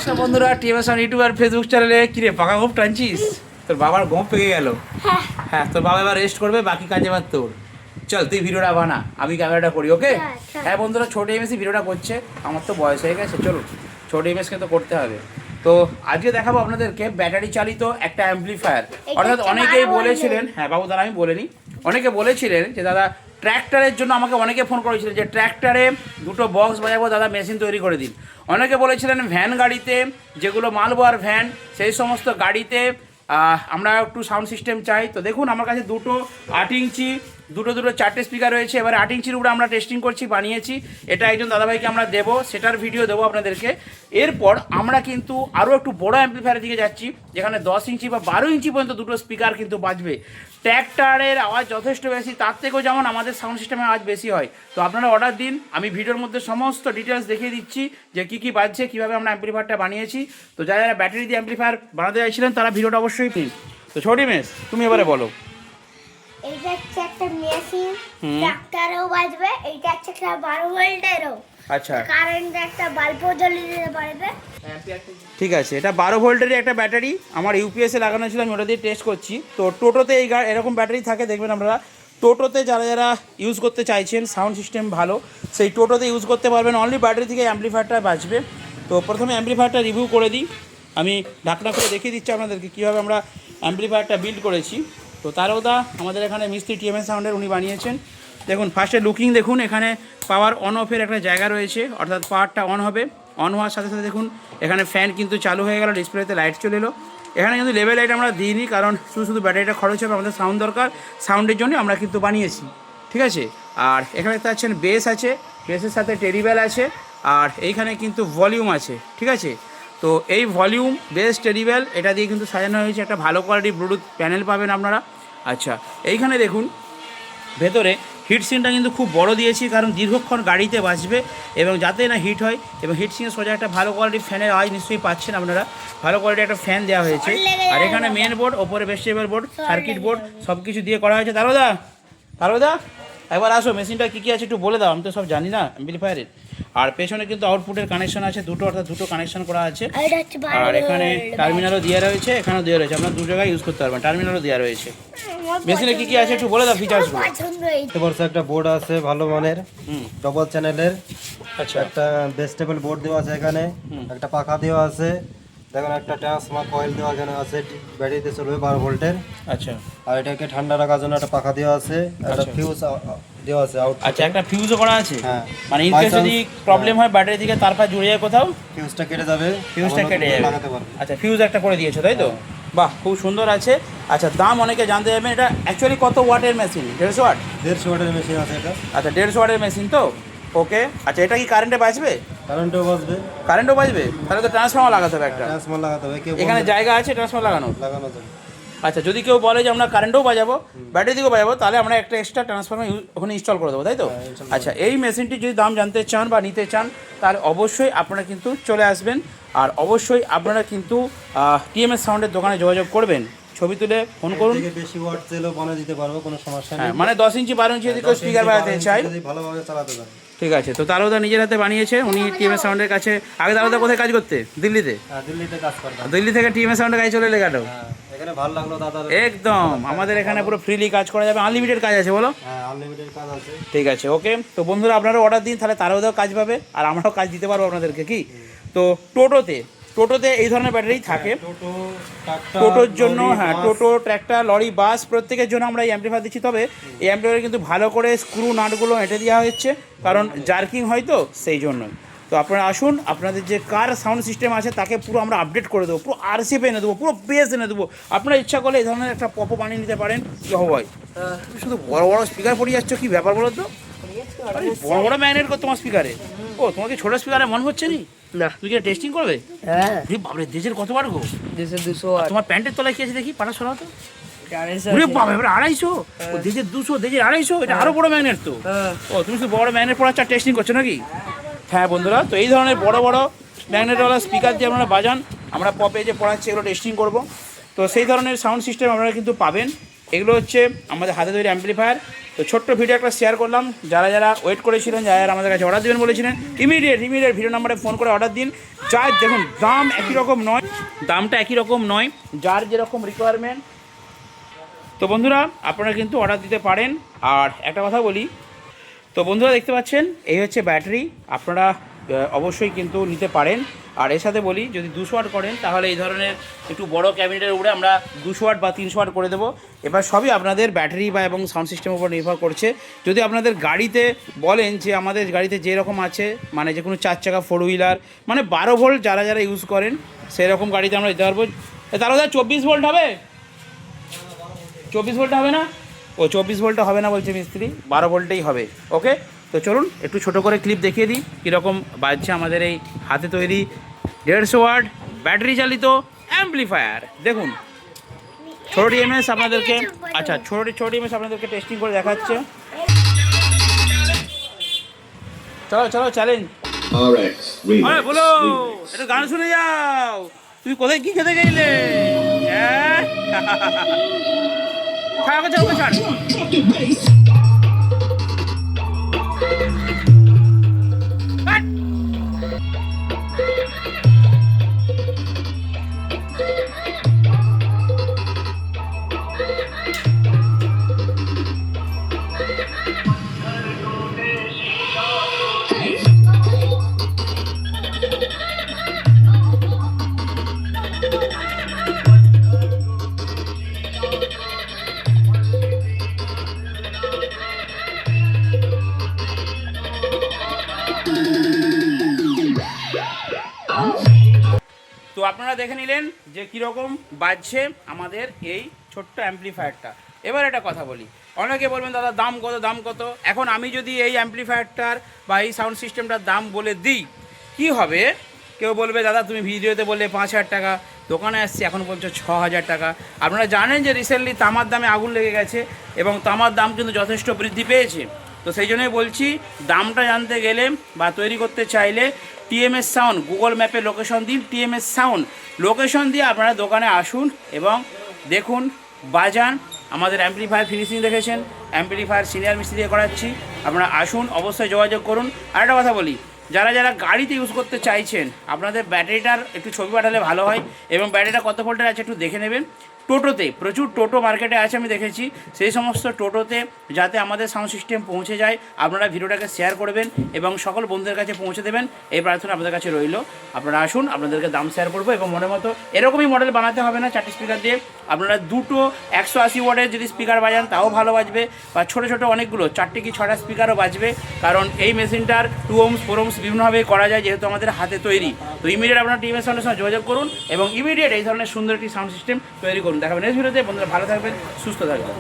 নমস্কার বন্ধুরা, TMS YouTube আর Facebook চ্যানেলে কিরে পাকা গোপ টানছিস? তোর বাবার গোপ পেয়ে গেল। হ্যাঁ, তোর বাবা এবার রেস্ট করবে, বাকি কাজ এবার তোর। চল তুই ভিডিওটা বানা, আমি ক্যামেরাটা করি, ওকে? হ্যাঁ বন্ধুরা, ছোট এমএসি ভিডিওটা করছে, আমার তো বয়স হয়ে গেছে, চলো ছোট এমএসকে তো করতে হবে। তো আজকে দেখাবো আপনাদেরকে ব্যাটারি চালিত একটা অ্যাম্পলিফায়ার। অর্থাৎ অনেকেই বলেছিলেন, হ্যাঁ বাবু দাদা আমি বলিনি, অনেকে বলেছিলেন যে দাদা ট্র্যাক্টরের জন্য, আমাকে অনেকে ফোন করেছিলেন যে ট্র্যাক্টরে দুটো বক্স বাজাবো দাদা, মেশিন তৈরি করে দিন। অনেকে বলেছিলেন ভ্যান গাড়িতে, যেগুলো মালবোয়ার ভ্যান, সেই সমস্ত গাড়িতে আমরা একটু সাউন্ড সিস্টেম চাই। তো দেখুন আমার কাছে দুটো 8 ইঞ্চি দুটো 4টে স্পিকার রয়েছে। এবার 8 ইঞ্চির উপরে আমরা টেস্টিং করছি, বানিয়েছি। এটা একজন দাদাভাইকে আমরা দেবো, সেটার ভিডিও দেবো আপনাদেরকে। এরপর আমরা কিন্তু আরও একটু বড় অ্যাম্পলিফায়ারের দিকে যাচ্ছি, যেখানে 10 ইঞ্চি বা 12 ইঞ্চি পর্যন্ত দুটো স্পিকার কিন্তু বাজবে। ট্র্যাক্টরের আওয়াজ যথেষ্ট বেশি, তার থেকেও যেমন আমাদের সাউন্ড সিস্টেমের আওয়াজ বেশি হয়। তো আপনারা অর্ডার দিন, আমি ভিডিওর মধ্যে সমস্ত ডিটেলস দেখিয়ে দিচ্ছি যে কী কী বাজছে, কীভাবে আমরা অ্যাম্পলিফায়ারটা বানিয়েছি। তো যারা যারা ব্যাটারি দিয়ে অ্যাম্পলিফায়ার বানাতে চাইছিলেন তারা ভিডিওটা অবশ্যই প্লিজ। তো ছোটি মেস, তুমি এবারে বলো। এইটা হচ্ছে একটা মেশিন, ট্রাক্টরেও বাজবে। এইটা হচ্ছে একটা 12 ভোল্টেরও, আচ্ছা কারেন্টে একটা বাল্বও জ্বালিয়ে দিতে পারবে। ঠিক আছে, এটা 12 ভোল্টেরই একটা ব্যাটারি, আমার ইউপিএসে লাগানো ছিল, আমি ওটা দিয়ে টেস্ট করছি। তো টোটোতে এই এরকম ব্যাটারি থাকে, দেখবেন আপনারা টোটোতে যারা যারা ইউজ করতে চাইছেন, সাউন্ড সিস্টেম ভালো, সেই টোটোতে ইউজ করতে পারবেন। অনলি ব্যাটারি থেকে অ্যাম্পলিফায়ারটা বাজবে। তো প্রথমে অ্যাম্পলিফায়ারটা রিভিউ করে দিই, আমি ঢাকনা করে দেখিয়ে দিচ্ছি আপনাদেরকে কীভাবে আমরা অ্যাম্পলিফায়ারটা বিল্ড করেছি। তো তারও দা আমাদের এখানে মিস্ত্রি টিএমএস সাউন্ডের উনি বানিয়েছেন। দেখুন ফার্স্টে লুকিং দেখুন, এখানে পাওয়ার অন অফের একটা জায়গা রয়েছে, অর্থাৎ পাওয়ারটা অন হবে। অন হওয়ার সাথে সাথে দেখুন এখানে ফ্যান কিন্তু চালু হয়ে গেল, ডিসপ্লেতে লাইট চলে এলো। এখানে কিন্তু লেভেল লাইট আমরা দিইনি, কারণ শুধু ব্যাটারিটা খরচ হবে, আমাদের সাউন্ড দরকার, সাউন্ডের জন্য আমরা কিন্তু বানিয়েছি, ঠিক আছে। আর এখানে দেখতে পাচ্ছেন বেস আছে, বেসের সাথে টেরিবেল আছে, আর এইখানে কিন্তু ভলিউম আছে, ঠিক আছে। তো এই ভলিউম, বেস, টেরিবেল এটা দিয়ে কিন্তু সাজানো হয়েছে। একটা ভালো কোয়ালিটির ব্লুটুথ প্যানেল পাবেন আপনারা। আচ্ছা, এইখানে দেখুন ভেতরে হিটসিনটা কিন্তু খুব বড় দিয়েছি, কারণ দীর্ঘক্ষণ গাড়িতে বাজবে এবং যাতে না হিট হয়। এবং হিটসিনের সোজা একটা ভালো কোয়ালিটির ফ্যানের আওয়াজ নিশ্চয়ই পাচ্ছেন আপনারা, ভালো কোয়ালিটির একটা ফ্যান দেওয়া হয়েছে। আর এখানে মেন বোর্ড, ওপরে ভেজিটেবল বোর্ড, সার্কিট বোর্ড সব কিছু দিয়ে করা হয়েছে। তারোদা একবার আসো, মেশিনটা কী কী আছে একটু বলে দাও, আমি তো সব জানি না অ্যাম্পলিফায়ারের। আর পেছনে কিন্তু আউটপুটের কানেকশন আছে দুটো, অর্থাৎ দুটো কানেকশন করা আছে। আর এখানে টার্মিনালও দেওয়া রয়েছে, এখানেও দেওয়া রয়েছে, আপনার দু জায়গায় ইউজ করতে পারবেন। টার্মিনালও দেওয়া রয়েছে। মেশিনে কী কী আছে একটু বলে দাও ফিচার্সগুলো। একটা বোর্ড আছে ভালো মানের, ডবল চ্যানেলের। আচ্ছা, একটা ভেজিটেবল বোর্ড দেওয়া আছে এখানে, একটা পাখা দেওয়া আছে, দেখুন একটা ট্রান্সফর্মার কয়েল দেওয়া এখানে আছে, ব্যাটারিতে চলবে 12 ভোল্টের। আচ্ছা, আর এটাকে ঠান্ডা রাখার জন্য একটা পাখা দেওয়া আছে, একটা ফিউজ দেওয়া আছে আউট। আচ্ছা, একটা ফিউজও করা আছে। হ্যাঁ, মানে ইনকেস যদি প্রবলেম হয় ব্যাটারি থেকে তারপর জুড়ে যায় কোথাও, ফিউজটা কেটে যাবে, ফিউজটা কেটে যাবে। লাগাতে পারবে। আচ্ছা, ফিউজ একটা করে দিয়েছো তাই তো? বাহ, খুব সুন্দর আছে। আচ্ছা, দাম অনেকে জানতে যাবেন, এটা অ্যাকচুয়ালি কত ওয়াটের মেশিন? 150 ওয়াট? 150 ওয়াটের মেশিন আছে এটা। আচ্ছা, 150 ওয়াটের মেশিন তো, ওকে। আচ্ছা, এটা কি কারেন্টে বাজবে? কারেন্টও বাজবে। কারেন্টও বাজবে? তাহলে তো ট্রান্সফর্মার লাগাতে হবে একটা। ট্রান্সফর্মার লাগাতে হবে, কেউ এখানে জায়গা আছে ট্রান্সফর্মার লাগানো? লাগানো যাবে। আচ্ছা, যদি কেউ বলে যে আমরা কারেন্টও বাজাবো, ব্যাটারি দিকেও বাজাবো, তাহলে আমরা একটা এক্সট্রা ট্রান্সফর্মার ওখানে ইনস্টল করে দেবো, তাই তো? আচ্ছা, এই মেশিনটি যদি দাম জানতে চান বা নিতে চান, তাহলে অবশ্যই আপনারা কিন্তু চলে আসবেন। আর অবশ্যই আপনারা কিন্তু টিএমএস সাউন্ডের দোকানে যোগাযোগ করবেন, ছবি তুলে ফোন করুন। বেশি ওয়াট চাইলেও বানিয়ে দিতে পারবো, কোনো সমস্যা নেই। মানে 10 ইঞ্চি 12 ইঞ্চি যদি কেউ স্পিকার বাজাতে চাই, যদি ভালোভাবে চালাতে পারে। ঠিক আছে। তো তারওদা নিজের হাতে বানিয়েছে, উনি টিএমএস সাউন্ডের কাছে। আগে তারওদা কোথায় কাজ করতে? দিল্লিতে? হ্যাঁ, দিল্লিতে কাজ করতাম। দিল্লি থেকে টিএমএস সাউন্ডের কাছে চলে এলে গেল। হ্যাঁ, এখানে ভালো লাগলো দাদা। একদম, আমাদের এখানে পুরো ফ্রিলি কাজ করা যাবে, আনলিমিটেড কাজ আছে, বলো? হ্যাঁ, আনলিমিটেড কাজ আছে। ঠিক আছে, ওকে। তো বন্ধুরা আপনারা অর্ডার দিন, তাহলে তারাও কাজ পাবে আর আমরাও কাজ দিতে পারবো আপনাদেরকে, কি? তো টোটোতে এই ধরনের ব্যাটারি থাকে, টোটোর জন্য। হ্যাঁ, টোটো, ট্র্যাক্টর, লরি, বাস প্রত্যেকের জন্য আমরা এই অ্যাম্পলিফায়ার দিচ্ছি। তবে এই অ্যাম্পলিফায়ার কিন্তু ভালো করে স্ক্রু নাটগুলো এঁটে দেওয়া হচ্ছে, কারণ জার্কিং হয় তো, সেই জন্যই। তো আপনারা আসুন, আপনাদের যে কার সাউন্ড সিস্টেম আছে তাকে পুরো আমরা আপডেট করে দেবো, পুরো আরসিএফ এনে দেবো, পুরো বেস এনে দেবো। আপনারা ইচ্ছা করলে এই ধরনের একটা পপও বানিয়ে নিতে পারেন। কি হয়, শুধু বড় বড় স্পিকার পড়ে যাচ্ছ, কি ব্যাপার বলো তো? বড় বড় ম্যাগনেট করো তোমার স্পিকারে। ও, তোমাকে ছোটো স্পিকারে মন হচ্ছে নি? না, তুই কি টেস্টিং করবে? হ্যাঁ, বাবরে, দেশের কত বার গো? 200 তোমার প্যান্টের তলায় কি আছে দেখি, পাটা সরাও তো। ওরে বাবা, এবার 250? ও, দেশের 200, দেশের 250, এটা আরো বড় ম্যাগনেট তো। ও, তুমি শুধু বড় ম্যাগনেট পড়াচ্ছ, টেস্টিং করছো নাকি? হ্যাঁ বন্ধুরা, তো এই ধরনের বড় বড় ম্যাগনেটওয়ালা স্পিকার দিয়ে আপনারা বাজান, আমরা পপে যে পড়াচ্ছি এগুলো টেস্টিং করব। তো সেই ধরনের সাউন্ড সিস্টেম আপনারা কিন্তু পাবেন এগুলো হচ্ছে আমাদের হাতে তৈরি অ্যাম্পলিফায়ার। তো ছোট্ট ভিডিও একটা শেয়ার করলাম, যারা যারা ওয়েট করেছিলেন, যারা যারা আমাদের কাছে অর্ডার দেবেন বলেছিলেন, ইমিডিয়েট ভিডিও নাম্বারে ফোন করে অর্ডার দিন। যার দেখুন দাম একই রকম নয়, দামটা একই রকম নয়, যার যেরকম রিকোয়ারমেন্ট। তো বন্ধুরা আপনারা কিন্তু অর্ডার দিতে পারেন। আর একটা কথা বলি, তো বন্ধুরা দেখতে পাচ্ছেন এই হচ্ছে ব্যাটারি, আপনারা অবশ্যই কিন্তু নিতে পারেন। আর এর সাথে বলি, যদি 200 ওয়াট করেন তাহলে এই ধরনের একটু বড় ক্যাবিনেটের উপরে আমরা 200 ওয়াট বা 300 ওয়াট করে দেবো। এবার সবই আপনাদের ব্যাটারি বা এবং সাউন্ড সিস্টেমের উপর নির্ভর করছে। যদি আপনাদের গাড়িতে বলেন যে আমাদের গাড়িতে যেরকম আছে, মানে যে কোনো 4 চাকা 4 হুইলার, মানে 12 ভোল্ট যারা যারা ইউজ করেন সেরকম গাড়িতে আমরা দিতে পারবো। তাহলে 24 ভোল্ট হবে, 24 ভোল্ট হবে না? ও 24 ভোল্টটা হবে না বলছে মিস্ত্রি, 12 ভোল্টেই হবে। ওকে, তো চলুন একটু ছোট করে ক্লিপ দেখিয়ে দিই কীরকম বাজছে আমাদের এই হাতে তৈরি 150 ওয়াট ব্যাটারি চালিত অ্যাম্পলিফায়ার। দেখুন ছোটো ডিএমএস আপনাদেরকে, আচ্ছা ছোটো ডিএমএস আপনাদেরকে টেস্টিং করে দেখাচ্ছে। চলো চ্যালেঞ্জ, আরে বলো একটু গান শুনে যাও। তুমি কোথায় কি খেতে গেলে? হ্যাঁ ছাড়। তো আপনারা দেখে নিলেন যে কীরকম বাজছে আমাদের এই ছোট্ট অ্যাম্পলিফায়ারটা। এবার একটা কথা বলি, অনেকে বলবেন দাদা দাম কত। এখন আমি যদি এই অ্যাম্পলিফায়ারটার বা এই সাউন্ড সিস্টেমটার দাম বলে দিই কি হবে? কেউ বলবে দাদা তুমি ভিডিওতে বললে 5,000 টাকা, দোকানে আসছে এখন বলছো 6,000 টাকা। আপনারা জানেন যে রিসেন্টলি তামার দামে আগুন লেগে গেছে এবং তামার দাম কিন্তু যথেষ্ট বৃদ্ধি পেয়েছে। তো সেই জন্যই বলছি, দামটা জানতে গেলে বা তৈরি করতে চাইলে টিএমএস সাউন্ড গুগল ম্যাপে লোকেশন দিন, টিএমএস সাউন্ড লোকেশন দিয়ে আপনারা দোকানে আসুন এবং দেখুন, বাজান। আমাদের অ্যাম্পলিফায়ার ফিনিশিং দেখেছেন, অ্যাম্পলিফায়ার সিনিয়র মিস্ত্রি দিয়ে করাচ্ছি, আপনারা আসুন, অবশ্যই যোগাযোগ করুন। আর একটা কথা বলি, যারা যারা গাড়িতে ইউজ করতে চাইছেন আপনাদের ব্যাটারিটার একটু ছবি পাঠালে ভালো হয় এবং ব্যাটারিটা কত ভোল্টের আছে একটু দেখে নেবেন। টোটোতে প্রচুর টোটো মার্কেটে আছে, আমি দেখেছি, সেই সমস্ত টোটোতে যাতে আমাদের সাউন্ড সিস্টেম পৌঁছে যায় আপনারা ভিডিওটাকে শেয়ার করবেন এবং সকল বন্ধুদের কাছে পৌঁছে দেবেন, এই প্রার্থনা আপনাদের কাছে রইল। আপনারা আসুন, আপনাদেরকে দাম শেয়ার করবো এবং মনের মতো এরকমই মডেল বানাতে হবে না 4টি স্পিকার দিয়ে। আপনারা দুটো 180 ওয়াটের যদি স্পিকার বাজান তাও ভালো বাজবে, বা ছোটো অনেকগুলো 4টে কি 6টা স্পিকারও বাজবে, কারণ এই মেশিনটার 2 ohms 4 ohms বিভিন্নভাবে করা যায় যেহেতু আমাদের হাতে তৈরি। তো ইমিডিয়েট আপনারা টিএমএস সাউন্ডের সঙ্গে যোগাযোগ করুন এবং ইমিডিয়েট এই ধরনের সুন্দর একটি সাউন্ড সিস্টেম তৈরি করুন। দেখাবেন নেক্সট ভিডিওতে। বন্ধুরা ভালো থাকবেন, সুস্থ থাকবেন।